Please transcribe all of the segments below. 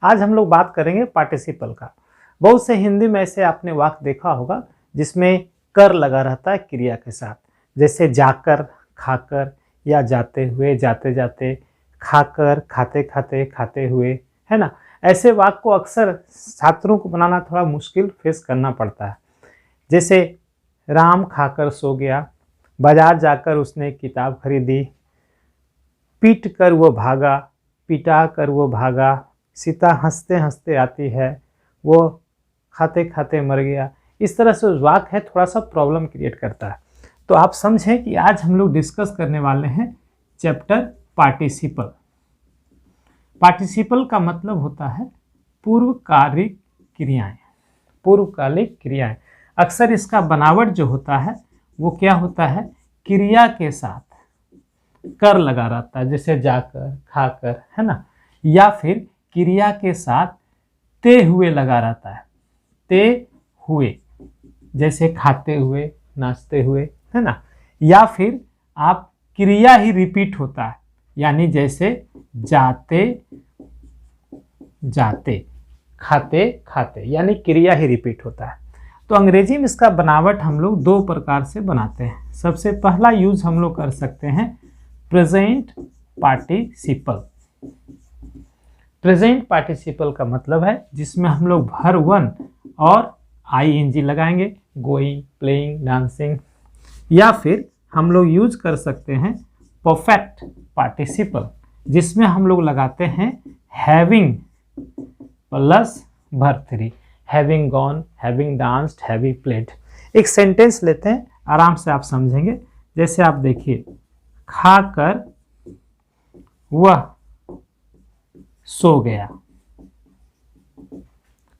आज हम लोग बात करेंगे पार्टिसिपल का। बहुत से हिंदी में ऐसे आपने वाक्य देखा होगा जिसमें कर लगा रहता है क्रिया के साथ, जैसे जाकर, खाकर, या जाते हुए, जाते जाते, खाकर, खाते खाते, खाते हुए, है ना। ऐसे वाक्य को अक्सर छात्रों को बनाना थोड़ा मुश्किल फेस करना पड़ता है। जैसे राम खाकर सो गया, बाजार जाकर उसने किताब खरीदी, पीट कर वो भागा, पिटा कर वो भागा, सीता हंसते हंसते आती है, वो खाते खाते मर गया। इस तरह से वाक्य है थोड़ा सा प्रॉब्लम क्रिएट करता है। तो आप समझें कि आज हम लोग डिस्कस करने वाले हैं चैप्टर पार्टिसिपल। पार्टिसिपल का मतलब होता है पूर्वकालिक क्रियाएं। पूर्वकालिक क्रियाएं अक्सर इसका बनावट जो होता है वो क्या होता है, क्रिया के साथ कर लगा रहता है, जैसे जाकर, खाकर, है ना, या फिर क्रिया के साथ ते हुए लगा रहता है, ते हुए, जैसे खाते हुए, नाचते हुए, है ना, या फिर आप क्रिया ही रिपीट होता है, यानी जैसे जाते जाते, खाते खाते, यानी क्रिया ही रिपीट होता है। तो अंग्रेजी में इसका बनावट हम लोग दो प्रकार से बनाते हैं। सबसे पहला यूज हम लोग कर सकते हैं प्रेजेंट पार्टिसिपल। प्रेजेंट पार्टिसिपल का मतलब है जिसमें हम लोग भर वन और आईएनजी लगाएंगे, गोइंग, प्लेइंग, डांसिंग। या फिर हम लोग यूज कर सकते हैं परफेक्ट पार्टिसिपल, जिसमें हम लोग लगाते हैं having plus verb three, having gone, having danced, having played. एक सेंटेंस लेते हैं, आराम से आप समझेंगे। जैसे आप देखिए, खाकर वह सो गया,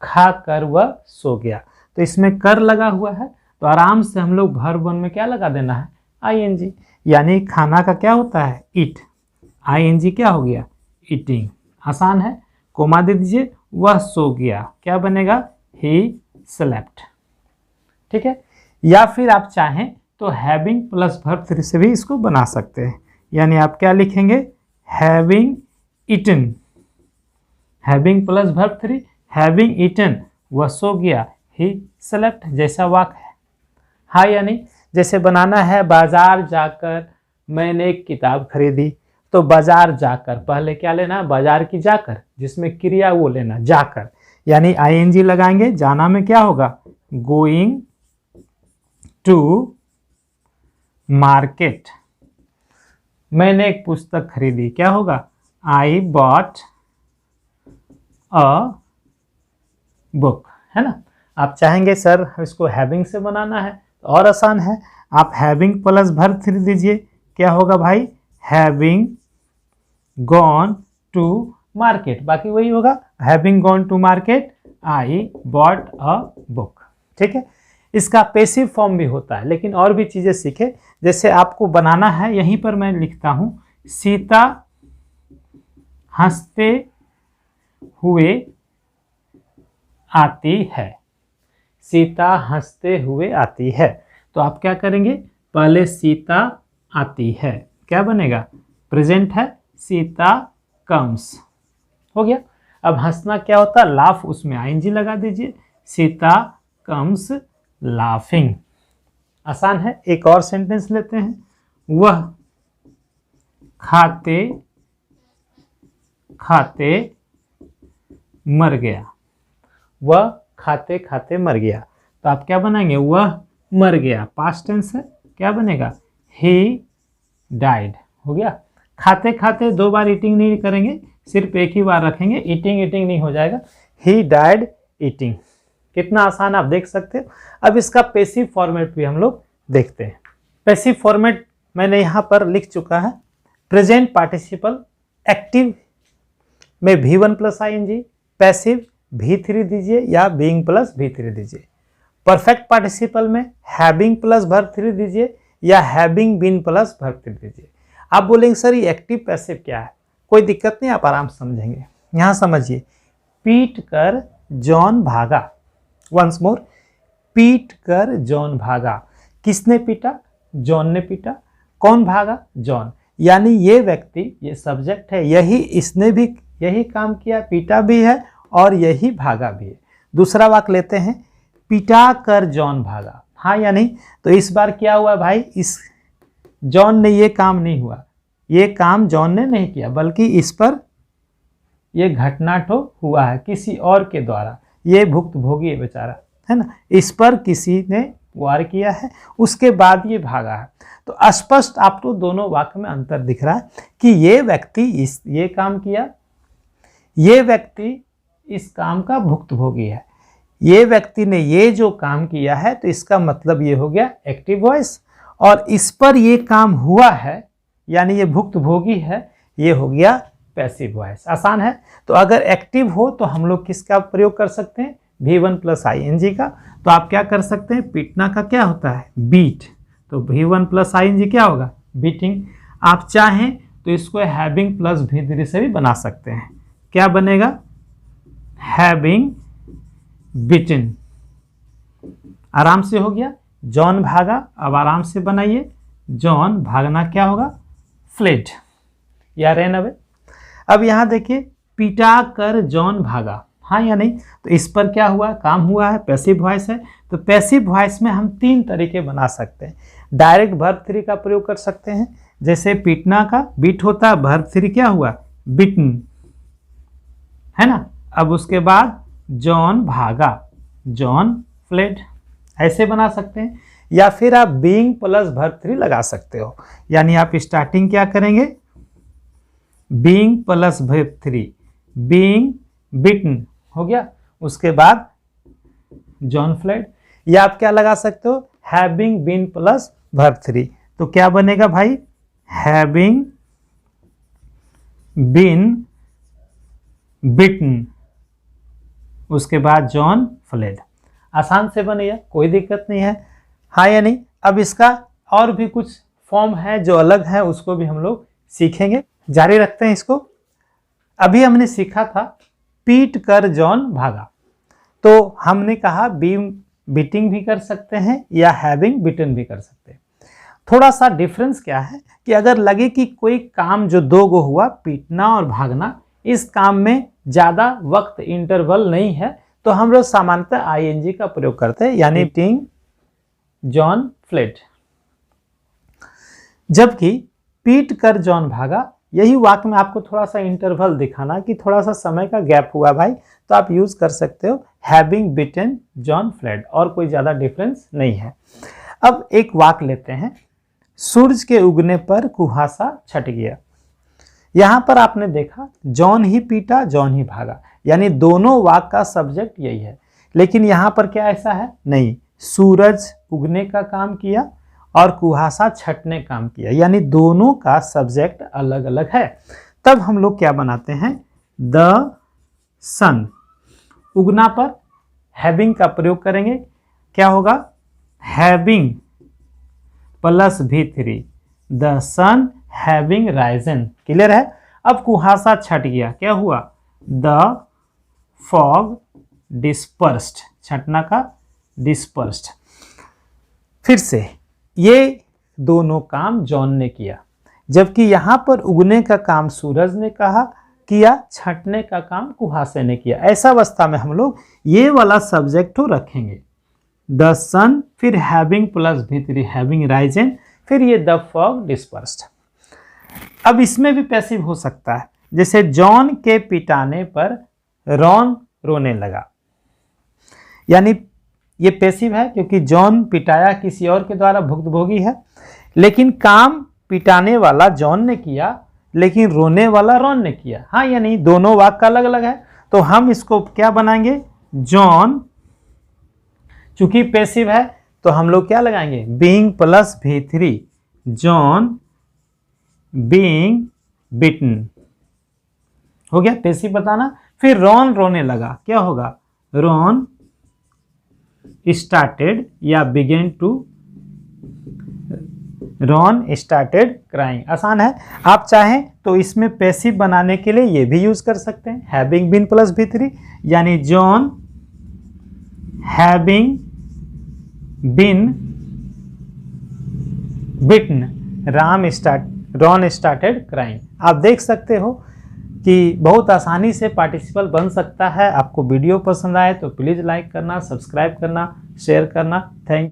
खाकर वह सो गया। तो इसमें कर लगा हुआ है, तो आराम से हम लोग वर्ब वन में क्या लगा देना है, आईएनजी। यानी खाना का क्या होता है, ईट, आईएनजी क्या हो गया, ईटिंग। आसान है, कोमा दे दीजिए, वह सो गया, क्या बनेगा, ही स्लेप्ट। ठीक है। या फिर आप चाहें तो हैविंग प्लस वर्ब थ्री से भी इसको बना सकते हैं। यानी आप क्या लिखेंगे, having eaten, having plus verb three, having eaten, वह सो गया, ही स्लेप्ट, जैसा वाक्य है। हाँ या नहीं। जैसे बनाना है बाजार जाकर मैंने एक किताब खरीदी, तो बाजार जाकर पहले क्या लेना है, बाजार की जाकर, जिसमें क्रिया वो लेना जाकर, यानी आईएनजी लगाएंगे। जाना में क्या होगा, गोइंग टू मार्केट। मैंने एक पुस्तक खरीदी, क्या होगा, आई बॉट अ बुक, है ना। आप चाहेंगे सर इसको हैविंग से बनाना है तो और आसान है, आप हैविंग प्लस वर्ब थ्री दीजिए, क्या होगा भाई, हैविंग गॉन टू मार्केट, बाकी वही होगा, having gone to market I bought a book. ठीक है। इसका पैसिव फॉर्म भी होता है, लेकिन और भी चीजें सीखे। जैसे आपको बनाना है, यहीं पर मैं लिखता हूं, सीता हंसते हुए आती है, सीता हंसते हुए आती है। तो आप क्या करेंगे, पहले सीता आती है, क्या बनेगा, प्रेजेंट है, सीता कम्स, हो गया। अब हंसना क्या होता है, लाफ, उसमें आईएनजी लगा दीजिए, सीता कम्स लाफिंग। आसान है। एक और सेंटेंस लेते हैं, वह खाते खाते मर गया, वह खाते खाते मर गया। तो आप क्या बनाएंगे, वह मर गया, पास्ट टेंस है, क्या बनेगा, ही डाइड, हो गया। खाते खाते दो बार ईटिंग नहीं करेंगे, सिर्फ एक ही बार रखेंगे, ईटिंग ईटिंग नहीं हो जाएगा, ही डाइड ईटिंग। कितना आसान आप देख सकते हो। अब इसका पैसिव फॉर्मेट भी हम लोग देखते हैं। पैसिव फॉर्मेट मैंने यहाँ पर लिख चुका है। प्रेजेंट पार्टिसिपल एक्टिव में V1 plus ING, passive V3 दीजिए या बीइंग प्लस V3 दीजिए। परफेक्ट पार्टिसिपल में हैविंग प्लस वर्ब थ्री दीजिए या having been plus verb three दीजिए। आप बोलेंगे सर ये एक्टिव पैसिव क्या है, कोई दिक्कत नहीं, आप आराम से समझेंगे। यहाँ समझिए, पीट कर जॉन भागा, वंस मोर, पीट कर जॉन भागा। किसने पीटा, जॉन ने पीटा। कौन भागा, जॉन। यानी ये व्यक्ति, ये सब्जेक्ट है, यही इसने भी यही काम किया, पीटा भी है और यही भागा भी है। दूसरा वाक्य लेते हैं, पिटा कर जॉन भागा, हाँ या नहीं? तो इस बार क्या हुआ भाई, इस जॉन ने ये काम नहीं हुआ, ये काम जॉन ने नहीं किया, बल्कि इस पर ये घटना तो हुआ है किसी और के द्वारा, ये भुक्तभोगी है बेचारा, है ना, इस पर किसी ने वार किया है, उसके बाद ये भागा है। तो स्पष्ट आपको दोनों वाक्य में अंतर दिख रहा है कि ये व्यक्ति ये काम किया, ये व्यक्ति इस काम का भुक्तभोगी है, ये व्यक्ति ने ये जो काम किया है, तो इसका मतलब ये हो गया एक्टिव वॉइस, और इस पर ये काम हुआ है यानी ये भुक्तभोगी है, ये हो गया पैसिव वॉइस। आसान है। तो अगर एक्टिव हो तो हम लोग किसका प्रयोग कर सकते हैं, V1 प्लस ING का। तो आप क्या कर सकते हैं, पीटना का क्या होता है, बीट, तो V1 प्लस ING क्या होगा, बीटिंग। आप चाहें तो इसको हैविंग प्लस V3 से भी बना सकते हैं, क्या बनेगा, हैविंग बीटन। आराम से हो गया, जॉन भागा। अब आराम से बनाइए, जॉन भागना क्या होगा, फ्लेड या रैन अवे। अब यहाँ देखिए, पिटा कर जॉन भागा, हाँ या नहीं? तो इस पर क्या हुआ, काम हुआ है, पैसिव वॉइस है। तो पैसिव वॉइस में हम 3 तरीके बना सकते हैं। डायरेक्ट वर्ब 3 का प्रयोग कर सकते हैं, जैसे पीटना का बीट होता है, वर्ब 3 क्या हुआ, बीटन, है ना। अब उसके बाद जॉन भागा, जॉन फ्लेड, ऐसे बना सकते हैं। या फिर आप बीइंग प्लस वर्ब 3 लगा सकते हो, यानी आप स्टार्टिंग क्या करेंगे, being plus verb 3, being beaten हो गया, उसके बाद जॉन फ्लेड। या आप क्या लगा सकते हो, हैविंग बीन प्लस वर्ब 3, तो क्या बनेगा भाई, हैविंग बीन बीटन, उसके बाद जॉन फ्लेड। आसान से बनेगा, कोई दिक्कत नहीं है, हाँ या नहीं। अब इसका और भी कुछ फॉर्म है जो अलग है, उसको भी हम लोग सीखेंगे। जारी रखते हैं इसको। अभी हमने सीखा था पीट कर जॉन भागा, तो हमने कहा बीटिंग भी कर सकते हैं या हैविंग बीटन भी कर सकते हैं। थोड़ा सा डिफरेंस क्या है कि अगर लगे कि कोई काम जो 2 गो हुआ, पीटना और भागना, इस काम में ज़्यादा वक्त इंटरवल नहीं है, तो हम लोग सामान्यतः ING का प्रयोग करते हैं, यानी बीटिंग जॉन फ्लेड। जबकि पीट कर जॉन भागा, यही वाक्य में आपको थोड़ा सा इंटरवल दिखाना कि थोड़ा सा समय का गैप हुआ भाई, तो आप यूज कर सकते हो हैविंग बीटन जॉन फ्लेड, और कोई ज़्यादा डिफरेंस नहीं है। अब एक वाक्य लेते हैं, सूरज के उगने पर कुहासा छट गया। यहाँ पर आपने देखा जॉन ही पीटा, जॉन ही भागा, यानी दोनों वाक्य का सब्जेक्ट यही है। लेकिन यहाँ पर क्या ऐसा है, नहीं, सूरज उगने का काम किया और कुहासा छटने काम किया, यानी दोनों का सब्जेक्ट अलग अलग है। तब हम लोग क्या बनाते हैं, द सन, उगना पर हैविंग का प्रयोग करेंगे, क्या होगा, having plus V3, the sun having risen. Clear है। अब कुहासा छट गया, क्या हुआ, द फॉग डिस्पर्स्ड, छटना का डिस्पर्स्ड। फिर से ये दोनों काम जॉन ने किया, जबकि यहाँ पर उगने का काम सूरज ने किया, छटने का काम कुहासे ने किया। ऐसा अवस्था में हम लोग ये वाला सब्जेक्ट तो रखेंगे, द सन, फिर having plus V3 having Ryzen, फिर ये द फॉग डिस्पर्स्ड। अब इसमें भी पैसिव हो सकता है, जैसे जॉन के पिटाने पर रॉन रोने लगा, यानी ये पैसिव है क्योंकि जॉन पिटाया किसी और के द्वारा, भुक्तभोगी है, लेकिन काम पिटाने वाला जॉन ने किया, लेकिन रोने वाला रॉन ने किया, हाँ या नहीं, दोनों वाक्य अलग अलग है। तो हम इसको क्या बनाएंगे, जॉन, चूंकि पैसिव है तो हम लोग क्या लगाएंगे, being plus V3, John being beaten हो गया, पैसिव बताना। फिर रॉन रोने लगा, क्या होगा, रॉन स्टार्टेड या began to, Ron started crying. आसान है। आप चाहें तो इसमें पैसिव बनाने के लिए ये भी यूज कर सकते हैं, हैविंग बीन प्लस V3, यानी John having been bitten, Ron started crying. आप देख सकते हो कि बहुत आसानी से पार्टिसिपल बन सकता है। आपको वीडियो पसंद आए तो प्लीज़ लाइक करना, सब्सक्राइब करना, शेयर करना। थैंक